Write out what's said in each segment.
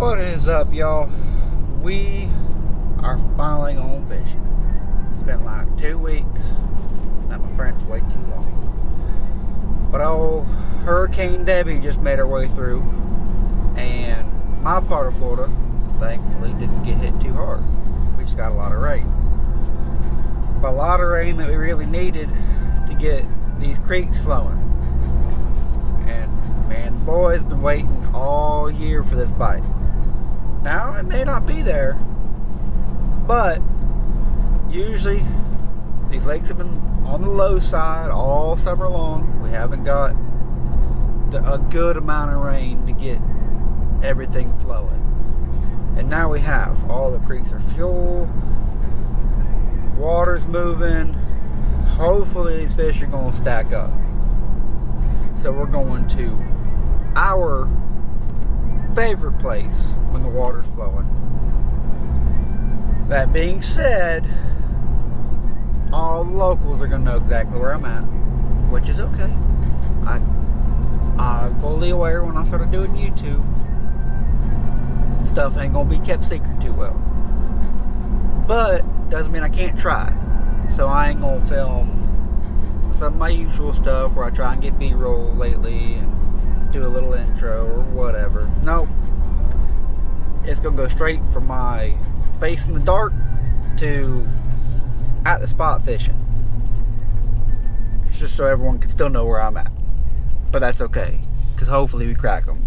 What is up, y'all? We are finally going fishing. It's been like 2 weeks. Now my friends wait too long. But old Hurricane Debbie just made her way through, and my part of Florida, thankfully, didn't get hit too hard. We just got a lot of rain. But a lot of rain that we really needed to get these creeks flowing. And man, the boys been waiting all year for this bite. Now, it may not be there, but usually these lakes have been on the low side all summer long. We haven't got a good amount of rain to get everything flowing. And now we have. All the creeks are full, water's moving. Hopefully these fish are going to stack up. So we're going to our favorite place when the water's flowing. That being said, all the locals are going to know exactly where I'm at, which is okay. I'm fully aware when I started doing YouTube, stuff ain't going to be kept secret too well. But doesn't mean I can't try. So I ain't going to film some of my usual stuff where I try and get B-roll lately and do a little intro or whatever. Nope. It's going to go straight from my face in the dark to at the spot fishing. Just so everyone can still know where I'm at. But that's okay, because hopefully we crack them.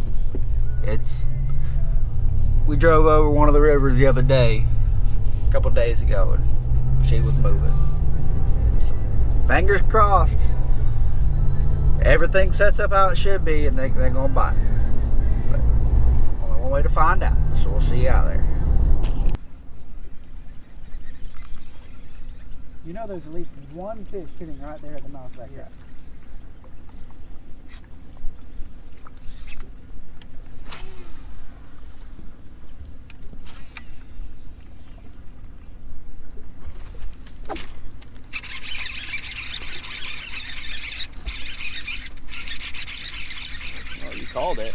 We drove over one of the rivers the other day, a couple days ago, and she was moving. Fingers crossed. Everything sets up how it should be, and they're going to bite. But only one way to find out, so we'll see you out there. You know there's at least one fish sitting right there at the mouth of that trap. Called it.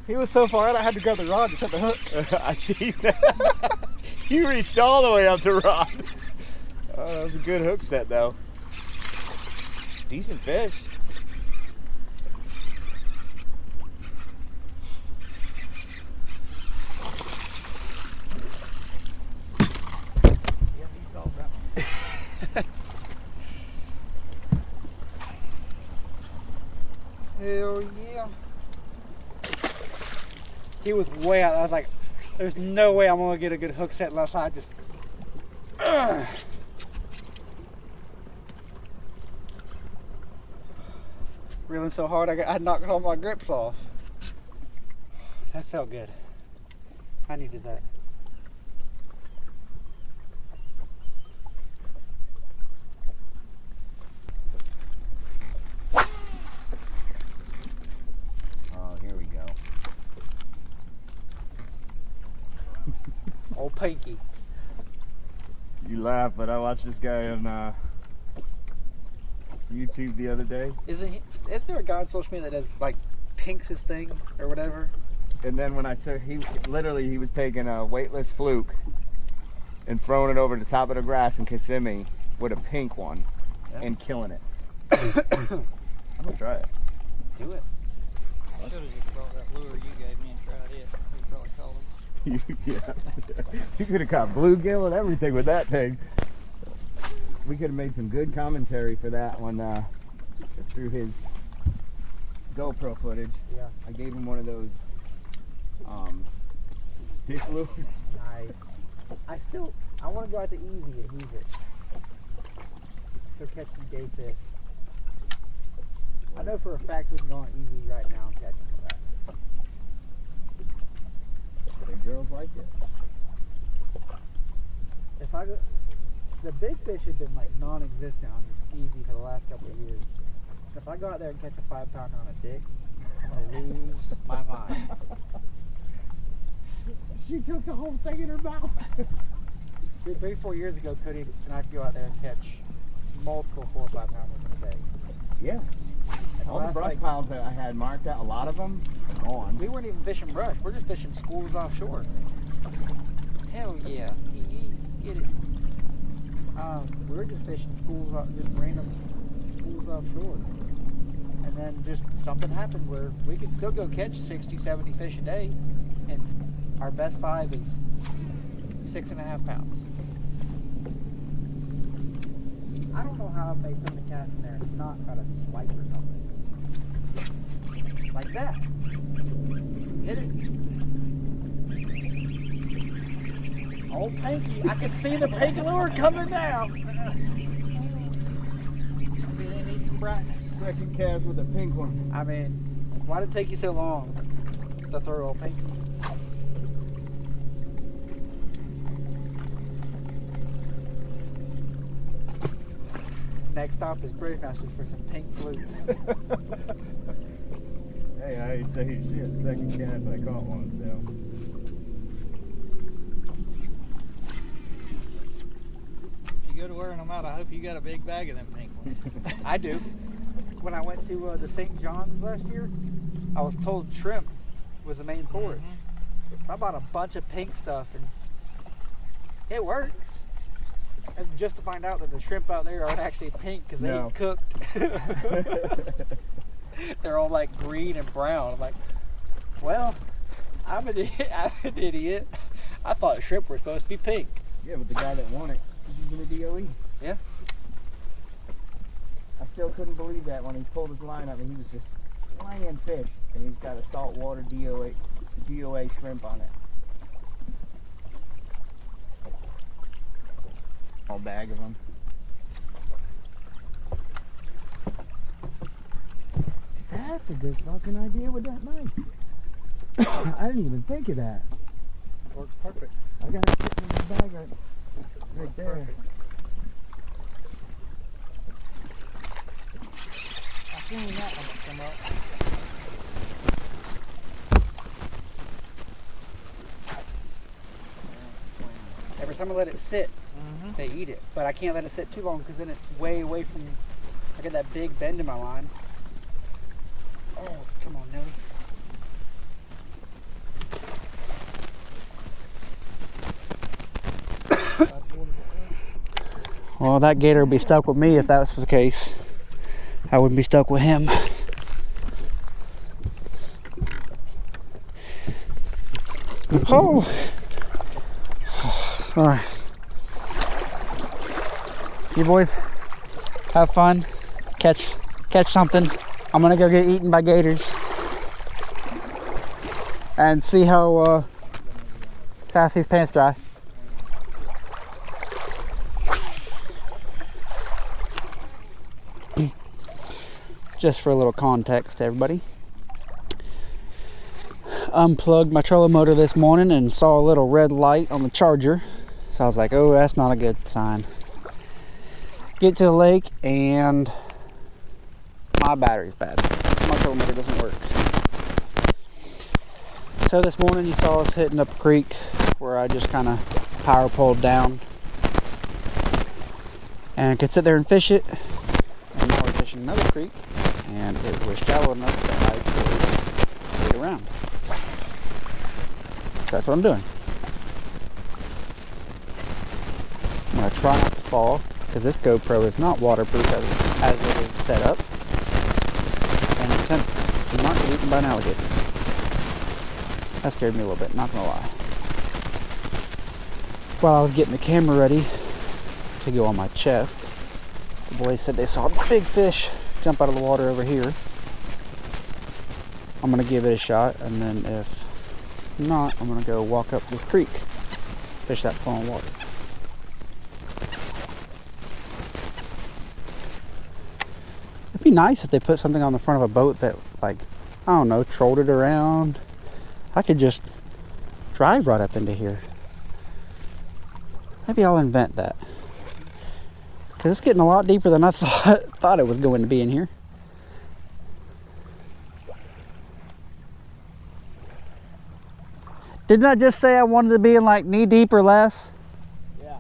He was so far out I had to grab the rod to set the hook. I see that. You reached all the way up the rod. Oh, that was a good hook set though. Decent fish. Yeah, he called that one. Hell yeah. He was way out. I was like, there's no way I'm going to get a good hook set unless I just... Reeling so hard I knocked all my grips off. That felt good. I needed that. Old Pinky. You laugh, but I watched this guy on YouTube the other day. Is there a guy on social media that does like pinks his thing or whatever? And then when I took, he was taking a weightless fluke and throwing it over the top of the grass in Kissimmee with a pink one, and killing it. I'm gonna try it. Do it. I should have just brought that lure you gave me and tried it. You probably caught him. Yes. You could have caught bluegill and everything with that thing. We could have made some good commentary for that one through his GoPro footage. Yeah. I gave him one of those fish lures. Nice. I want to go out to Easy and use it. Go catch some gay fish. I know for a fact we can go on Easy right now and catch some of that. The girls like it. If I go, the big fish have been like non-existent on Easy for the last couple of years. If I go out there and catch a 5-pounder on a dick, I'm gonna lose my mind. She took the whole thing in her mouth. 3-4 years ago, Cody and I could go out there and catch multiple 4 or 5 pounders in a day. Yeah. All the brush piles that I had marked out, a lot of them, gone. We weren't even fishing brush. We're just fishing schools offshore. Hell yeah. Get it. We were just fishing schools, just random schools offshore. And then just something happened where we could still go catch 60, 70 fish a day. And our best 5 is 6.5 pounds. I don't know how if they put the cast in there. It's not got a swipe or something. Like that. Hit it. Oh, pinky. I can see the pink lure coming down. Maybe they need some brightness. Second cast with a pink one. I mean, why did it take you so long to throw a pink? Next stop is Brave Masters for some pink flutes. Hey, I ain't say shit. Second cast, I caught one, so. If you go to wearing them out, I hope you got a big bag of them pink ones. I do. When I went to the St. John's last year, I was told shrimp was the main forage. I bought a bunch of pink stuff and it works. And just to find out that the shrimp out there aren't actually pink because they ain't cooked. They're all like green and brown. I'm like, well, I'm an idiot. I thought shrimp were supposed to be pink. Yeah, but the guy that won it, he's in the DOE. Yeah. I still couldn't believe that when he pulled his line up and he was just slaying fish. And he's got a saltwater DOA shrimp on it. All bag of them. See, that's a good fucking idea with that knife. I didn't even think of that. Works perfect. I got it sitting in the bag right there. Perfect. I seen that one come up. Every time I let it sit, they eat it. But I can't let it sit too long because then it's way away from, I get that big bend in my line. Oh, come on, Nelly. Well, that gator would be stuck with me if that was the case. I wouldn't be stuck with him. Oh! All right. You boys have fun. Catch something. I'm gonna go get eaten by gators and see how fast these pants dry. Just for a little context, everybody. Unplugged my trolling motor this morning and saw a little red light on the charger. So I was like, oh, that's not a good sign. Get to the lake and my battery's bad. My trolling motor doesn't work. So this morning you saw us hitting up a creek where I just kind of power pulled down and could sit there and fish it. And now we're fishing another creek and it was shallow enough that I could wait around. That's what I'm doing. I'm going to try not to fall because this GoPro is not waterproof as it is set up. And attempt to not get eaten by an alligator. That scared me a little bit, not going to lie. While I was getting the camera ready to go on my chest, the boys said they saw a big fish jump out of the water over here. I'm going to give it a shot, and then if not, I'm gonna go walk up this creek, fish that flowing water. It'd be nice if they put something on the front of a boat that, like, I don't know, trolled it around. I could just drive right up into here. Maybe I'll invent that. Because it's getting a lot deeper than I thought it was going to be in here. Didn't I just say I wanted to be in like knee deep or less? Yeah.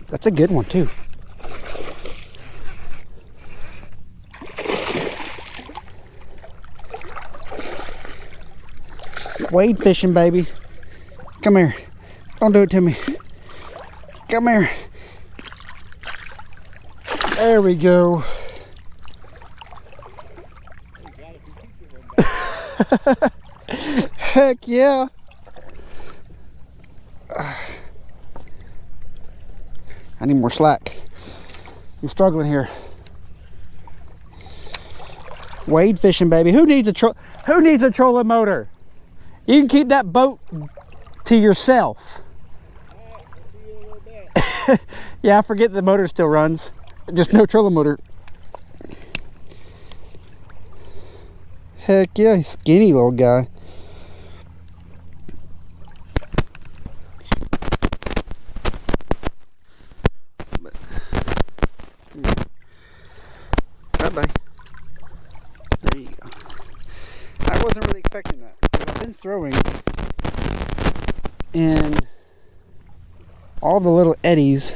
That's a good one too. Wade fishing, baby. Come here. Don't do it to me. Come here. There we go. Heck yeah. I need more slack. I'm struggling here. Wade fishing, baby. Who needs a trolling motor? You can keep that boat to yourself. Yeah, I forget the motor still runs. Just no trolling motor. Heck yeah, skinny little guy. Bye-bye. There you go. I wasn't really expecting that, because I've been throwing in all the little eddies,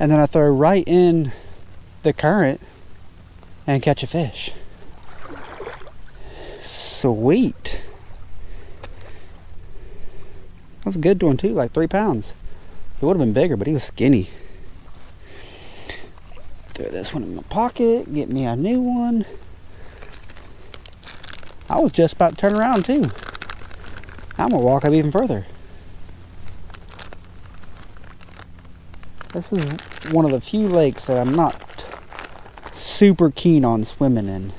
and then I throw right in the current and catch a fish. Sweet. That's a good one too, like 3 pounds. He would have been bigger, but he was skinny. Throw this one in my pocket, get me a new one. I was just about to turn around too. I'm gonna walk up even further. This is one of the few lakes that I'm not super keen on swimming in.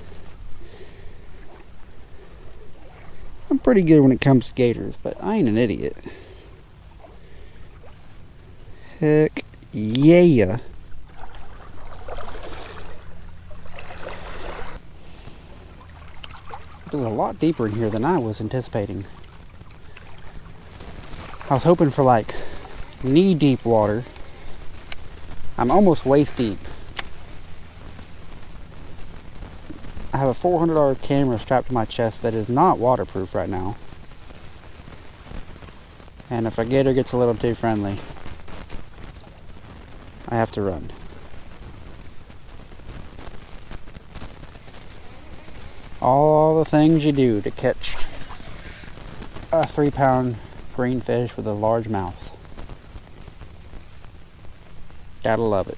I'm pretty good when it comes to gators, but I ain't an idiot. Heck yeah. It was a lot deeper in here than I was anticipating. I was hoping for like knee-deep water. I'm almost waist deep. I have a $400 camera strapped to my chest that is not waterproof right now. And if a gator gets a little too friendly, I have to run. All the things you do to catch a 3-pound green fish with a large mouth. Gotta love it.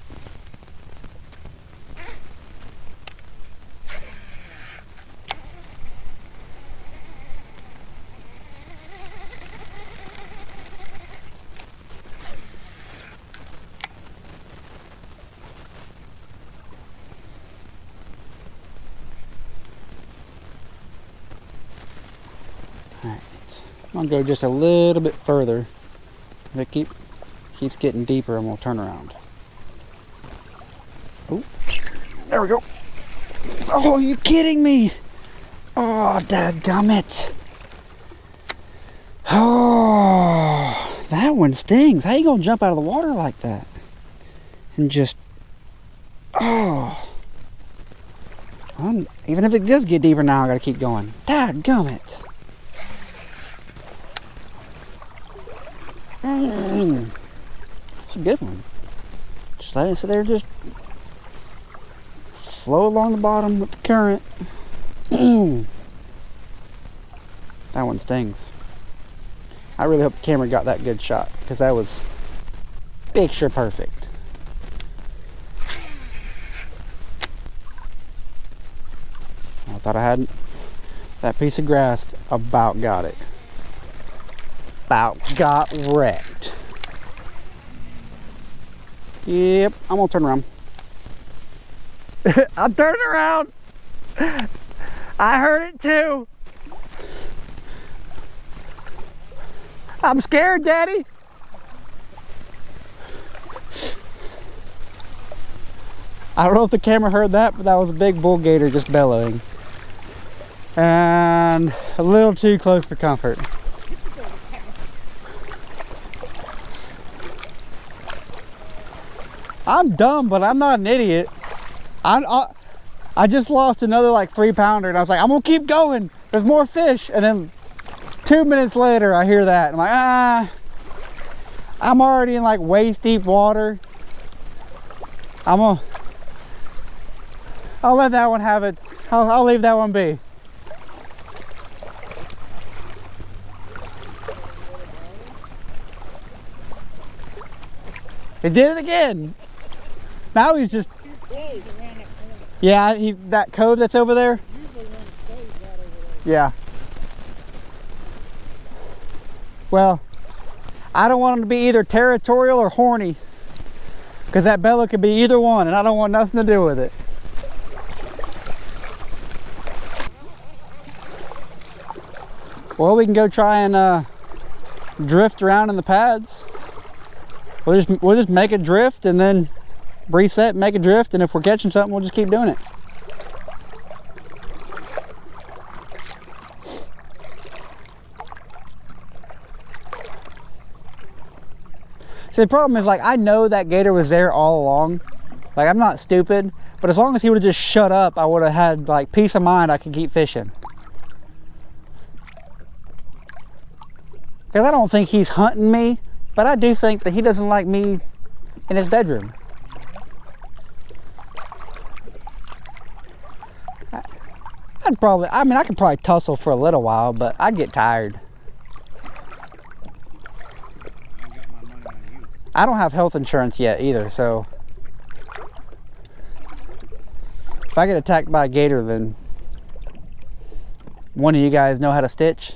Alright, I'm gonna go just a little bit further. If it keeps getting deeper, I'm gonna turn around. Oh, there we go. Oh, you kidding me? Oh, dadgummit. Oh, that one stings. How you gonna jump out of the water like that? And just, oh. Even if it does get deeper now, I gotta keep going. Dadgummit. It's a good one. Just let it sit there, just flow along the bottom with the current. That one stings. I really hope the camera got that good shot, because that was picture perfect. I thought I had that piece of grass. About got it. About got wrecked. Yep, I'm gonna turn around. I'm turning around. I heard it too. I'm scared, Daddy. I don't know if the camera heard that, but that was a big bull gator just bellowing. And a little too close for comfort. I'm dumb, but I'm not an idiot. I just lost another like 3-pounder, and I was like, I'm gonna keep going. There's more fish. And then 2 minutes later, I hear that. I'm like, I'm already in like waist deep water. I'll let that one have it. I'll leave that one be. He did it again. Now he's just. Yeah, that cove that's over there. Yeah. Well, I don't want him to be either territorial or horny, because that Bella could be either one, and I don't want nothing to do with it. Well, we can go try and drift around in the pads. We'll just make a drift and then reset, make a drift, and if we're catching something, we'll just keep doing it. See, the problem is, like, I know that gator was there all along. Like, I'm not stupid, but as long as he would have just shut up, I would have had, like, peace of mind I could keep fishing. Because I don't think he's hunting me, but I do think that he doesn't like me in his bedroom. I'd probably, I mean, I could probably tussle for a little while, but I'd get tired. I don't have health insurance yet either, so if I get attacked by a gator, then one of you guys know how to stitch.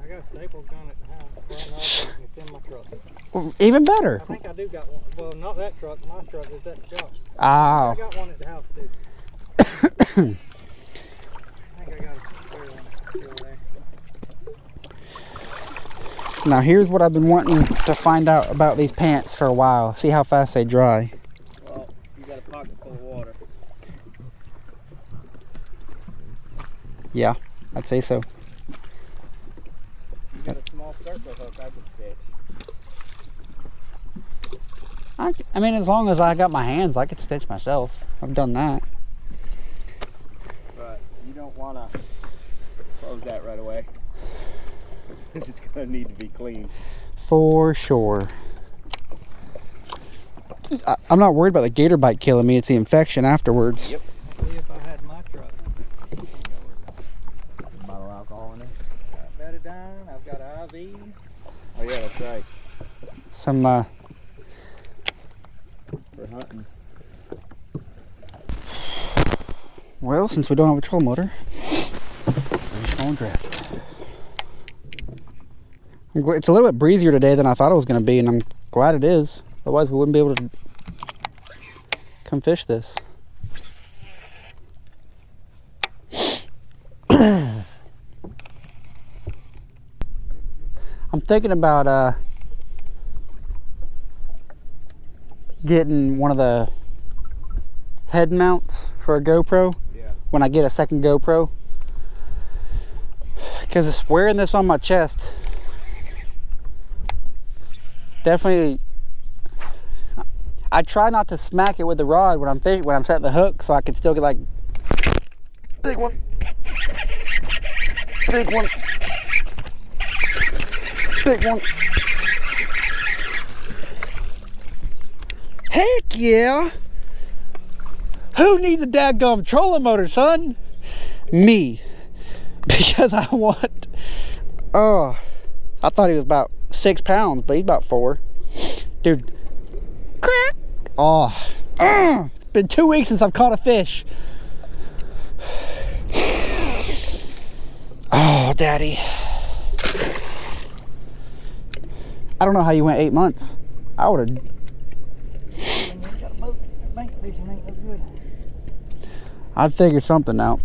I got a staple gun at the house. Well, no, it's in my truck. Well, even better. I think I do got one. Well, not that truck. My truck is that truck. Oh. I got one at the house too. I think I got a spare one still there. Now here's what I've been wanting to find out about these pants for a while. See how fast they dry. Well, you got a pocket full of water. Yeah, I'd say so. You got a small circle hook I could stitch. I mean, as long as I got my hands, I could stitch myself. I've done that. But you don't want to close that right away. This is going to need to be clean. For sure. I'm not worried about the gator bite killing me. It's the infection afterwards. Yep. See if I had my truck. Bottle of alcohol in it. Got betadine. I've got IV. Oh yeah, that's right. Some For hunting. well, since we don't have a troll motor, we're just going to drift. It's a little bit breezier today than I thought it was going to be, and I'm glad it is. Otherwise, we wouldn't be able to come fish this. I'm thinking about getting one of the head mounts for a GoPro. Yeah. When I get a second GoPro, because wearing this on my chest definitely. I try not to smack it with the rod when I'm setting the hook, so I can still get like big one, big one, big one. Heck yeah! Who needs a dadgum trolling motor, son? Me. Because I want. Oh, I thought he was about 6 pounds, but he's about 4. Dude. Crack! Oh. It's been 2 weeks since I've caught a fish. Oh, daddy. I don't know how you went 8 months. I would have. Bank fishing ain't no good. I'd figure something out.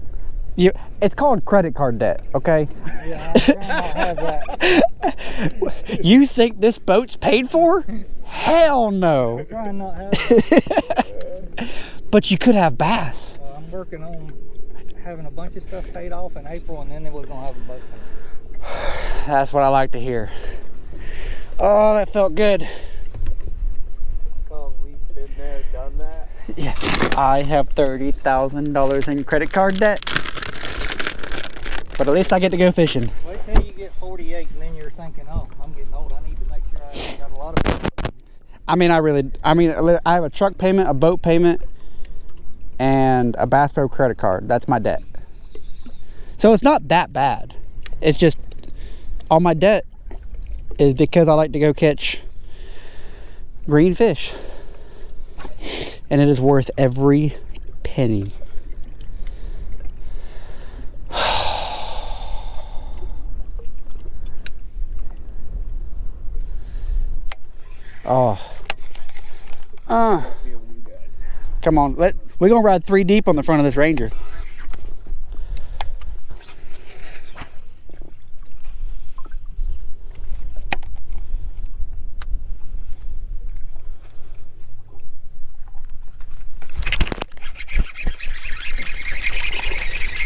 It's called credit card debt, okay? Yeah, I don't have that. You think this boat's paid for? Hell no. I'm trying not to have that. But you could have bass. I'm working on having a bunch of stuff paid off in April, and then we're gonna have a boat paid. That's what I like to hear. Oh, that felt good. It's called we've been there, done that. Yeah, I have $30,000 in credit card debt. But at least I get to go fishing. Wait till you get 48, and then you're thinking, oh, I'm getting old. I need to make sure I got a lot I mean, I have a truck payment, a boat payment, and a Bass Pro credit card. That's my debt. So it's not that bad. It's just all my debt is because I like to go catch green fish. And it is worth every penny. Oh. Come on, we're gonna ride 3 deep on the front of this Ranger.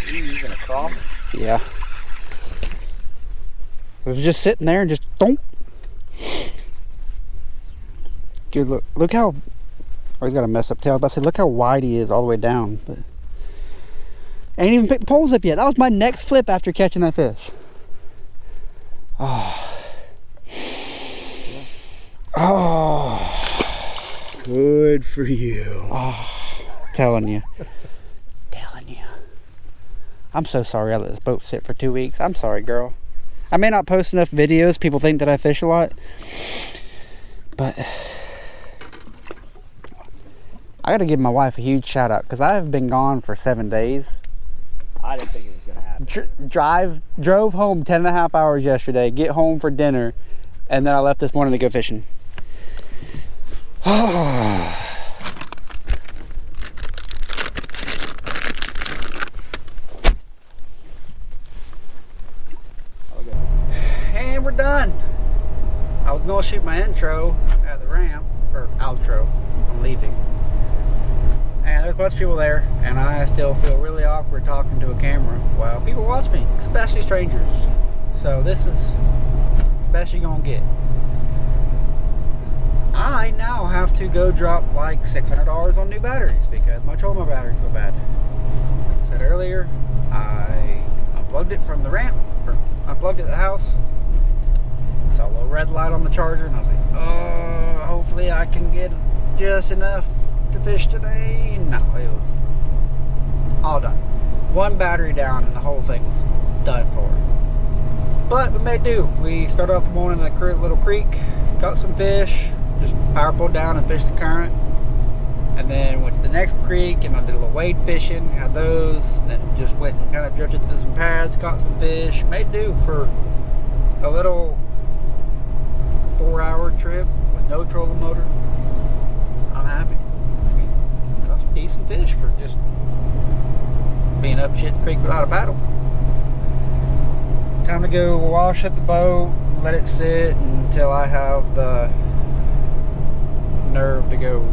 Are you using a crawl? Yeah. It was just sitting there and just don't. Dude, look how. Oh, he's got a messed up tail. I was about to say, look how wide he is all the way down. But I ain't even picked the poles up yet. That was my next flip after catching that fish. Oh. Oh. Good for you. Oh. Telling you. Telling you. I'm so sorry I let this boat sit for 2 weeks. I'm sorry, girl. I may not post enough videos. People think that I fish a lot. But I gotta give my wife a huge shout out because I have been gone for 7 days. I didn't think it was gonna happen. Drove home 10.5 hours yesterday, get home for dinner, and then I left this morning to go fishing. And we're done. I was gonna shoot my intro at the ramp, or outro. I'm leaving. And there's a bunch of people there, and I still feel really awkward talking to a camera while people watch me, especially strangers. So this is the best you're gonna get. I now have to go drop like $600 on new batteries because my trolling batteries were bad. I said earlier, I unplugged it from the ramp, or unplugged it at the house. Saw a little red light on the charger, and I was like, oh, hopefully I can get just enough to fish today. No, it was all done. One battery down and the whole thing was done for. But we made do. We started off the morning in a little creek, caught some fish, just power pulled down and fished the current, and then went to the next creek and I did a little wade fishing, had those, then just went and kind of drifted to some pads, caught some fish, made do for a little 4-hour trip with no trolling motor. I'm happy. I mean, caught some decent fish for just being up Shit's Creek without a paddle. Time to go wash up the boat, let it sit until I have the nerve to go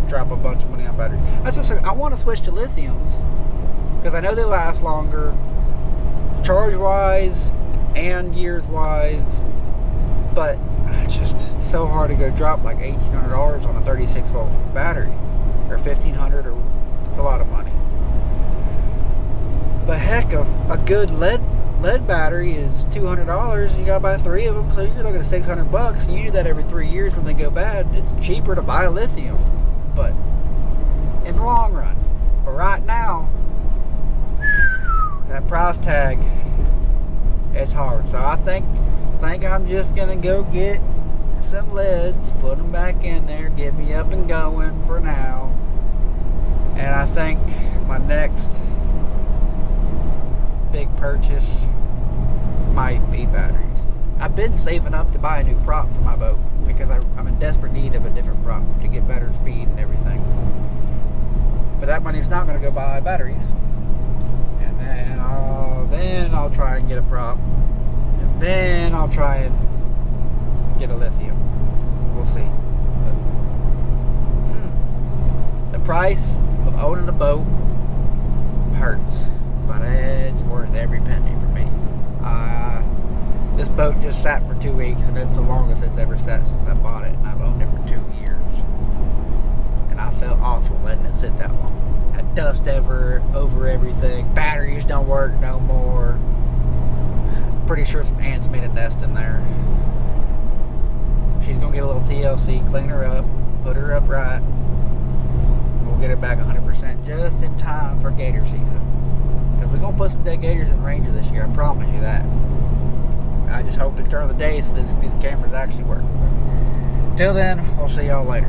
drop a bunch of money on batteries. That's what I said. I want to switch to lithiums because I know they last longer, charge wise and years wise. But it's so hard to go drop like $1,800 on a 36 volt battery, or $1,500, or it's a lot of money. But heck, a good lead battery is $200. You gotta buy 3 of them, so you're looking at $600. And you do that every 3 years when they go bad. It's cheaper to buy a lithium, but in the long run. But right now, that price tag, it's hard. So I think I'm just gonna go get some leads, put them back in there, get me up and going for now. And I think my next big purchase might be batteries. I've been saving up to buy a new prop for my boat because I'm in desperate need of a different prop to get better speed and everything. But that money's not going to go buy batteries. And then I'll try and get a prop. And then I'll try and get a lithium. We'll see. But the price of owning a boat hurts, but it's worth every penny for me. This boat just sat for 2 weeks, and it's the longest it's ever sat since I bought it, and I've owned it for 2 years. And I felt awful letting it sit that long. Had dust over everything. Batteries don't work no more. Pretty sure some ants made a nest in there. She's gonna get a little TLC, clean her up, put her up right. We'll get it back 100% just in time for gator season. Because we're gonna put some dead gators in the Ranger this year. I promise you that. I just hope it's during the day so these cameras actually work. Till then, we'll see y'all later.